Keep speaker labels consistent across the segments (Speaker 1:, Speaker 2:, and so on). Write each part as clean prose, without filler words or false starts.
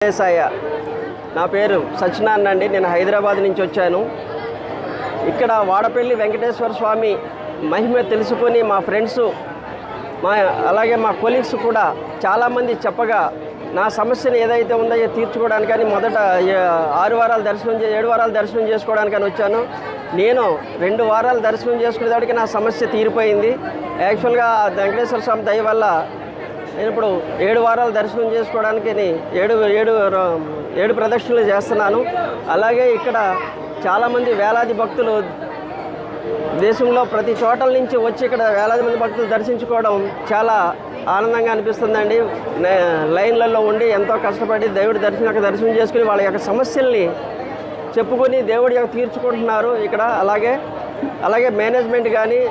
Speaker 1: సాయ నా పేరు సత్యనారాయణ అండి. నేను హైదరాబాద్ నుంచి వచ్చాను. ఇక్కడ వాడపల్లి వెంకటేశ్వర స్వామి మహిమ తెలుసుకొని మా ఫ్రెండ్స్ అలాగే మా కొలీగ్స్ కూడా చాలామంది చెప్పగా నా సమస్యను ఏదైతే ఉందో తీర్చుకోవడానికి కానీ మొదట 7 వారాలు దర్శనం చేసుకోవడానికని వచ్చాను. నేను 2 వారాలు దర్శనం చేసుకునేదానికి నా సమస్య తీరిపోయింది. యాక్చువల్గా వెంకటేశ్వర స్వామి దయ వల్ల నేను ఇప్పుడు 7 వారాలు దర్శనం చేసుకోవడానికి 7 ప్రదక్షిణలు చేస్తున్నాను. అలాగే ఇక్కడ చాలామంది వేలాది భక్తులు దేశంలో ప్రతి చోటల నుంచి వచ్చి ఇక్కడ వేలాది మంది భక్తులు దర్శించుకోవడం చాలా ఆనందంగా అనిపిస్తుందండి. లైన్లలో ఉండి ఎంతో కష్టపడి దేవుడి దర్శనం చేసుకుని వాళ్ళ యొక్క సమస్యల్ని చెప్పుకొని దేవుడి యొక్క తీర్చుకుంటున్నారు ఇక్కడ. అలాగే మేనేజ్మెంట్ కానీ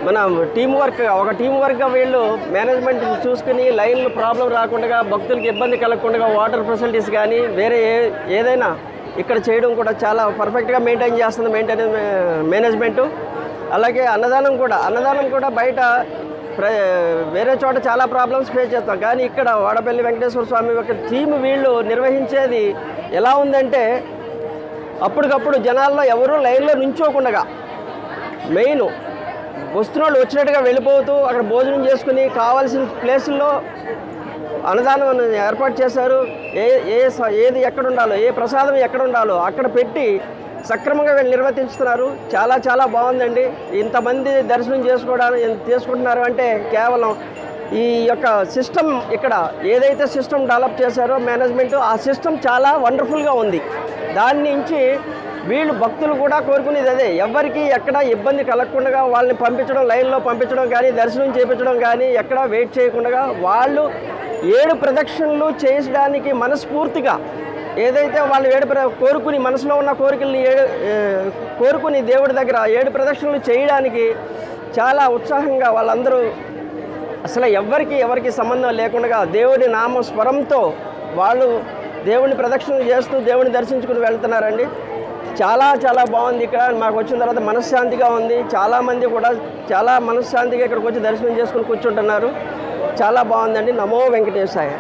Speaker 1: మన ఒక టీం వర్క్గా వీళ్ళు మేనేజ్మెంట్ చూసుకుని లైన్లు ప్రాబ్లం రాకుండా భక్తులకి ఇబ్బంది కలగకుండా వాటర్ ఫెసిలిటీస్ కానీ వేరే ఏదైనా ఇక్కడ చేయడం కూడా చాలా పర్ఫెక్ట్గా మెయింటైన్ చేస్తుంది మేనేజ్మెంటు. అలాగే అన్నదానం కూడా బయట వేరే చోట చాలా ప్రాబ్లమ్స్ ఫేస్ చేస్తాం, కానీ ఇక్కడ వాడపల్లి వెంకటేశ్వర స్వామి యొక్క టీం వీళ్ళు నిర్వహించేది ఎలా ఉందంటే అప్పటికప్పుడు జనాల్లో ఎవరూ లైన్లో నుంచోకుండా మెయిన్ వస్తున్న వాళ్ళు వచ్చినట్టుగా వెళ్ళిపోతూ అక్కడ భోజనం చేసుకుని కావాల్సిన ప్లేసుల్లో అన్నదానం ఏర్పాటు చేశారు. ఏది ఎక్కడ ఉండాలో ఏ ప్రసాదం ఎక్కడ ఉండాలో అక్కడ పెట్టి సక్రమంగా వీళ్ళు నిర్వర్తిస్తున్నారు. చాలా చాలా బాగుందండి. ఇంతమంది దర్శనం చేసుకుంటున్నారు అంటే కేవలం ఈ యొక్క సిస్టమ్ ఇక్కడ ఏదైతే సిస్టమ్ డెవలప్ చేశారో మేనేజ్మెంట్, ఆ సిస్టమ్ చాలా వండర్ఫుల్గా ఉంది. దాని నుంచి వీళ్ళు భక్తులు కూడా కోరుకునేది అదే, ఎవరికి ఎక్కడ ఇబ్బంది కలగకుండా వాళ్ళని పంపించడం, లైన్లో పంపించడం కానీ దర్శనం చేయించడం కానీ ఎక్కడ వెయిట్ చేయకుండా వాళ్ళు 7 ప్రదక్షిణలు చేయడానికి మనస్ఫూర్తిగా ఏదైతే వాళ్ళు కోరుకుని మనసులో ఉన్న కోరికల్ని కోరుకుని దేవుడి దగ్గర 7 ప్రదక్షిణలు చేయడానికి చాలా ఉత్సాహంగా వాళ్ళందరూ అసలు ఎవరికి సంబంధం లేకుండా దేవుడి నామస్వరంతో వాళ్ళు దేవుడిని ప్రదక్షిణలు చేస్తూ దేవుడిని దర్శించుకుని వెళ్తున్నారండి. చాలా చాలా బాగుంది. ఇక్కడ మాకు వచ్చిన తర్వాత మనశ్శాంతిగా ఉంది. చాలామంది కూడా చాలా మనశ్శాంతిగా ఇక్కడికి వచ్చి దర్శనం చేసుకుని కూర్చుంటున్నారు. చాలా బాగుందండి. నమో వెంకటేశాయ.